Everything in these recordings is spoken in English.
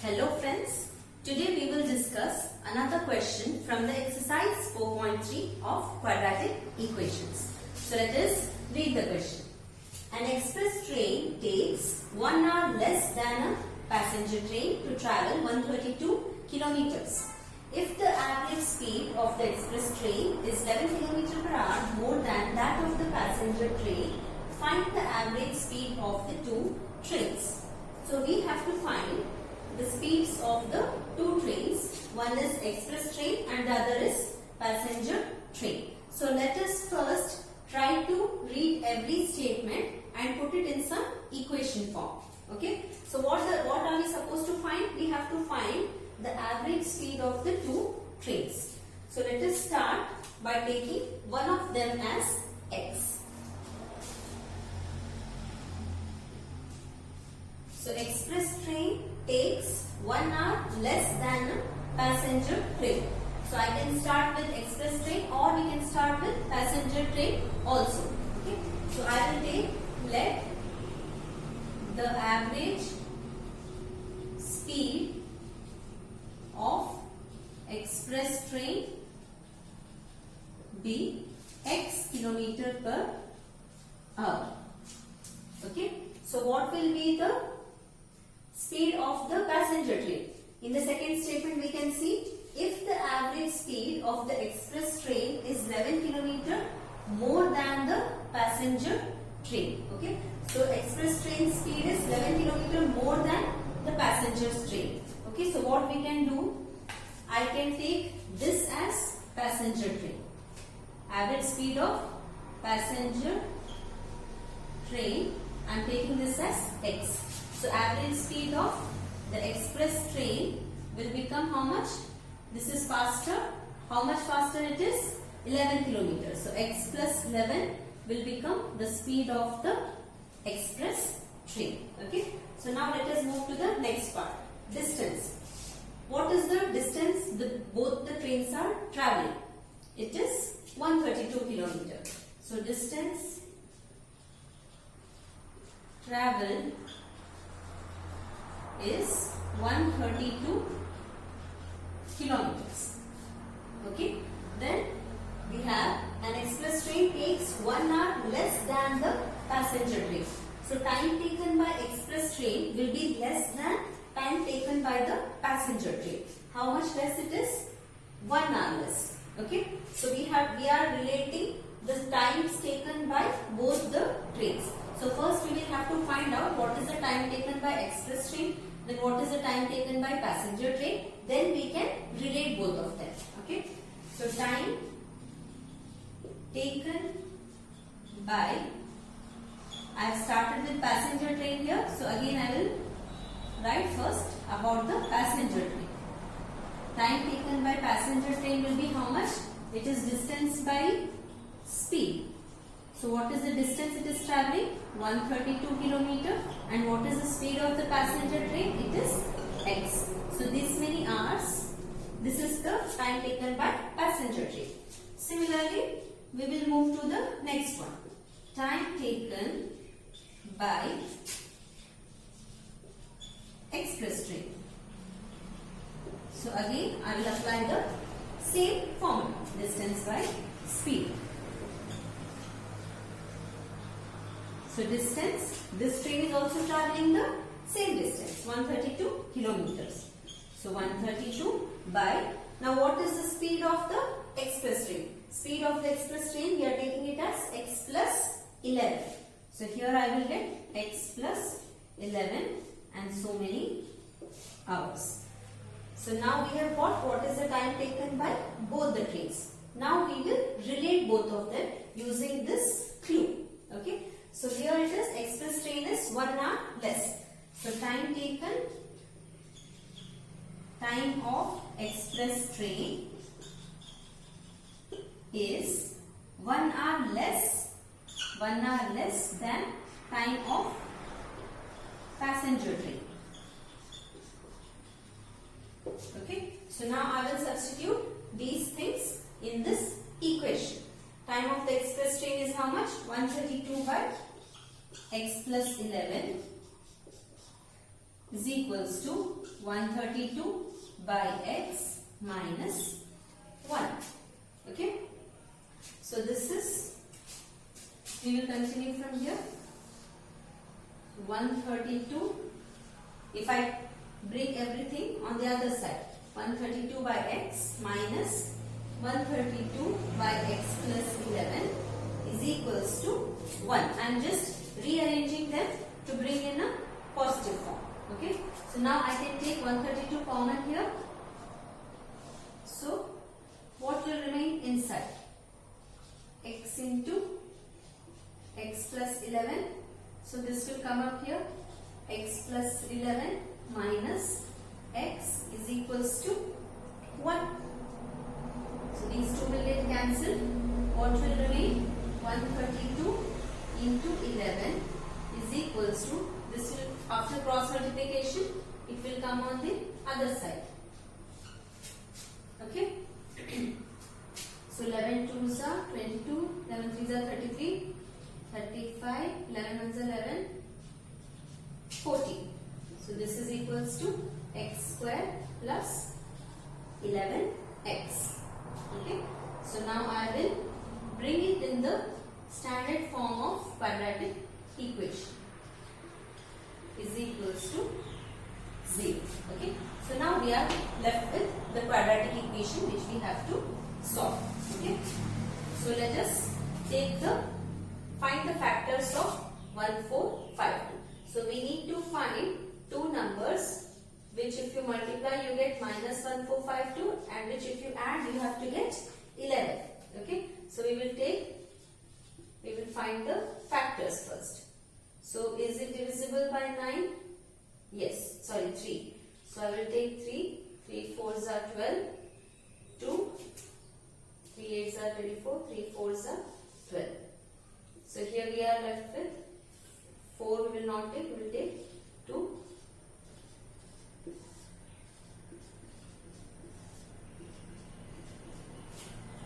Hello friends, today we will discuss another question from the exercise 4.3 of quadratic equations. So let us read the question. An express train takes 1 hour less than a passenger train to travel 132 kilometers. If the average speed of the express train is 11 km per hour more than that of the passenger train, find the average speed of the two trains. So we have to find the speeds of the two trains. One is express train and the other is passenger train. So let us first try to read every statement and put it in some equation form. Okay. So what are we supposed to find? We have to find the average speed of the two trains. So let us start by taking one of them as x. So express train takes 1 hour less than a passenger train. So I can start with express train or we can start with passenger train also. Okay. So I will take, let the average speed of express train be x kilometer per hour. Okay. So what will be the speed of the passenger train? In the second statement we can see, if the average speed of the express train is 11 km more than the passenger train. Okay. So express train speed is 11 km more than the passenger's train. Okay. So what we can do, I can take this as passenger train. Average speed of passenger train, I am taking this as x. So average speed of the express train will become how much? This is faster. How much faster it is? 11 kilometers. So x plus 11 will become the speed of the express train. Okay. So now let us move to the next part. Distance. What is the distance both the trains are traveling? It is 132 kilometers. So distance traveled is 132 kilometers. Okay. Then we have an express train takes 1 hour less than the passenger train. So time taken by express train will be less than time taken by the passenger train. How much less it is? 1 hour less. Okay. So we are relating the times taken by both the trains. So first we will have to find out what is the time taken by express train, then what is the time taken by passenger train, then we can relate both of them. Okay. So time taken by, I have started with passenger train here. So again I will write first about the passenger train. Time taken by passenger train will be how much? It is distance by speed. So what is the distance it is traveling? 132 km. And what is the speed of the passenger train? It is x. So this many hours, this is the time taken by passenger train. Similarly, we will move to the next one. Time taken by express train. So again, I will apply the same formula. Distance by speed. So distance, this train is also traveling the same distance, 132 kilometers. So 132 by, now what is the speed of the express train? Speed of the express train, we are taking it as x plus 11. So here I will get x plus 11 and so many hours. So now we have got what is the time taken by both the trains. Now we will relate both of them using this clue. Okay. So here it is, express train is 1 hour less. So time taken, time of express train is 1 hour less than time of passenger train. Okay. So now I will substitute these things in this equation. Time of the express train is how much? 132 by x plus 11 is equals to 132 by x minus 1. Okay. So this is, we will continue from here. 132, if I bring everything on the other side, 132 by x minus 132 by x plus 11 is equals to 1. I am just rearranging them to bring in a positive form. Okay. So now I can take 132 common here. So what will remain inside? X into x plus 11. So this will come up here. X plus 11 minus x is equals to 1. So these two will get cancelled. What will remain? 132 into 11 is equals to, this will, after cross multiplication, it will come on the other side. Okay. So 11 2s are 22, 11 3s are 33, 35, 11 1s are 11, 40. So this is equals to x square plus 11x. Okay. So now I will bring it in the standard form of quadratic equation, is equals to 0. Okay. So now we are left with the quadratic equation which we have to solve. Okay. So let us find the factors of 1452. So we need to find two numbers which if you multiply you get minus 1452, and which if you add you have to get 11. Okay. So we will find the factors first. So is it divisible by 9? Yes, sorry, 3. So I will take 3. 3 4s are 12. 2. 3 8s are 24. 3 4s are 12. So here we are left with 4 we will not take, we will take 2.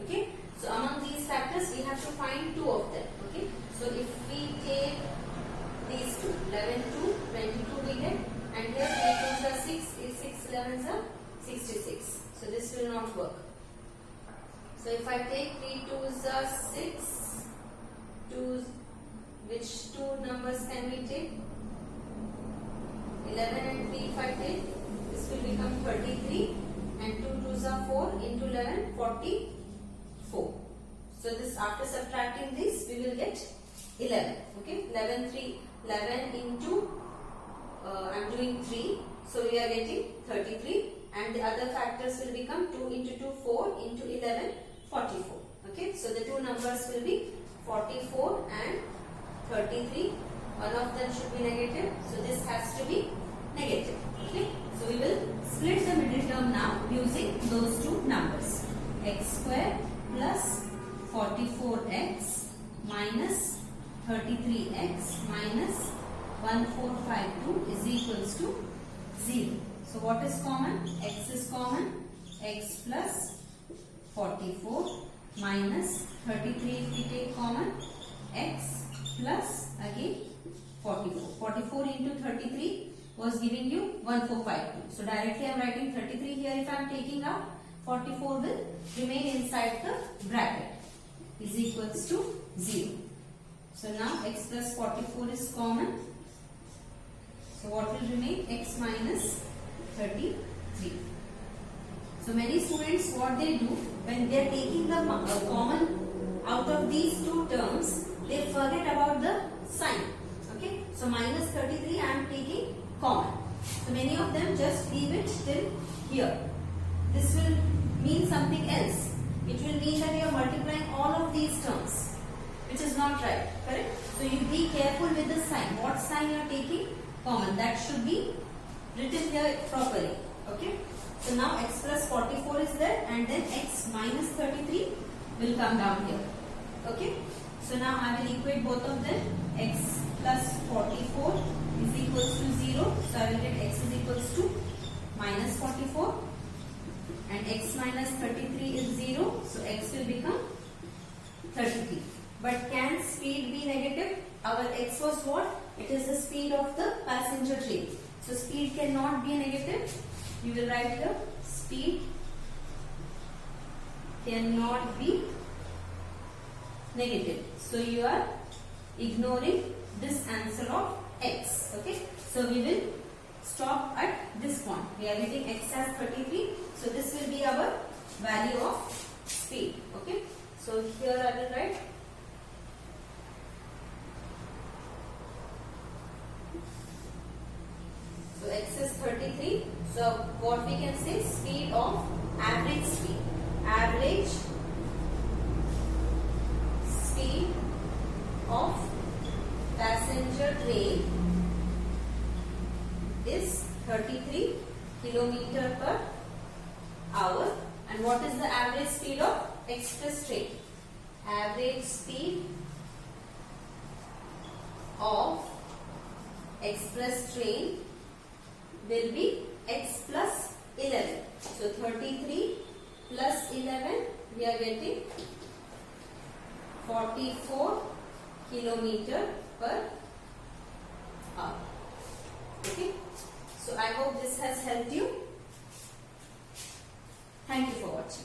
Okay. So among these factors we have to find two of them. Okay. So if we take these two, 11 2, 22 we get, and here 3 2s are 6, 6 11s are 66. So this will not work. So if I take 3 2s are 6, 2, which two numbers can we take? 11 and 3 if I take, this will become 33, and 2 2s are 4 into 11, 44. So this, after subtracting this we will get 11. Okay, 11 into I am doing 3, so we are getting 33, and the other factors will become 2 into 2 4 into 11 44. Okay, so the two numbers will be 44 and 33. One of them should be negative, so this has to be negative. Okay, so we will split the middle term now using those two numbers. X square plus 44x minus 33x minus 1452 is equals to 0. So what is common? X is common. X plus 44 minus 33 if we take common, x plus again 44. 44 into 33 was giving you 1452. So directly I am writing 33 here. If I am taking out, 44 will remain inside the bracket, is equals to 0. So now x plus 44 is common. So what will remain? X minus 33. So many students, what they do when they are taking the common out of these two terms, they forget about the sign. Okay. So minus 33 I am taking common. So many of them just leave it till here. This will mean something else. It will mean that you are multiplying all of these terms, which is not right. Correct? So you be careful with the sign. What sign you are taking? Common. That should be written here properly. Okay. So now x plus 44 is there, and then x minus 33 will come down here. Okay. So now I will equate both of them. X plus 44 is equals to 0. So I will get x is equals to minus 44, and x minus 33 is 0. So x will become 33. But can speed be negative? Our x was what? It is the speed of the passenger train. So speed cannot be a negative. You will write here speed cannot be negative. So you are ignoring this answer of x. Okay. So we will stop at this point. We are getting x as 33. So this will be our value of speed. Okay. So here I will write so x is 33. So what we can say, speed of average speed. Average speed of passenger train is 33 kilometer per hour. And what is the average speed of express train? Average speed of express train will be x plus 11. So 33 plus 11, we are getting 44 kilometer per hour. Okay. So I hope this has helped you. Thank you for watching.